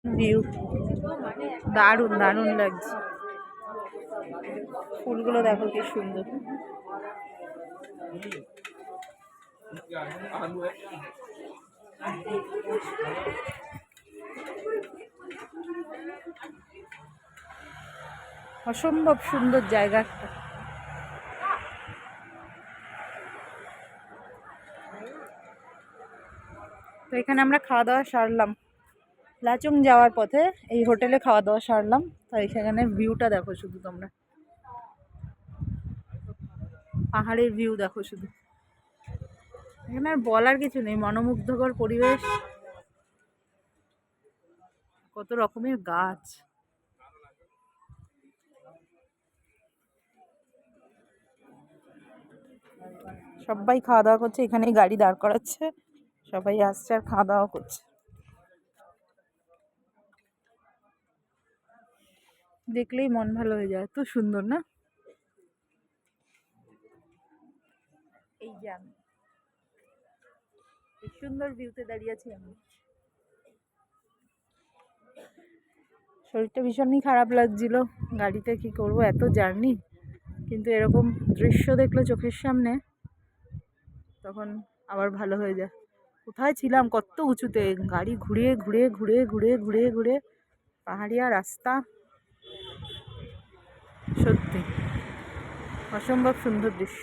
View দারুণ দারুণ লাগছে। ফুলগুলো দেখো কি সুন্দর। অসম্ভব সুন্দর জায়গা একটা। তো এখানে আমরা খাওয়া দাওয়া সারলাম, লাচুং যাওয়ার পথে এই হোটেলে খাওয়া দাওয়া সারলাম। তো এখানে ভিউটা দেখো শুধু তোমরা, পাহাড়ের ভিউ দেখো শুধু। এখানে আর বলার কিছু নেই, মনোমুগ্ধকর পরিবেশ, কত রকমের গাছ। সবাই খাওয়া দাওয়া করছে, এখানেই গাড়ি দাঁড় করাচ্ছে, সবাই আসছে আর খাওয়া দাওয়া করছে। দেখলেই মন ভালো হয়ে যায়, এত সুন্দর না? এই যে আমি এই সুন্দর ভিউতে দাঁড়িয়ে আছি আমি। শরীরটা ভীষণই খারাপ লাগছিল, গাড়িতে কি করব, এত জার্নি, কিন্তু এরকম দৃশ্য দেখলে চোখের সামনে তখন আবার ভালো হয়ে যায়। কোথায় ছিলাম, কত উঁচুতে, গাড়ি ঘুরিয়ে ঘুরে ঘুরে ঘুরে ঘুরে ঘুরে, পাহাড়িয়া রাস্তা, সত্যি অসম্ভব সুন্দর দৃশ্য।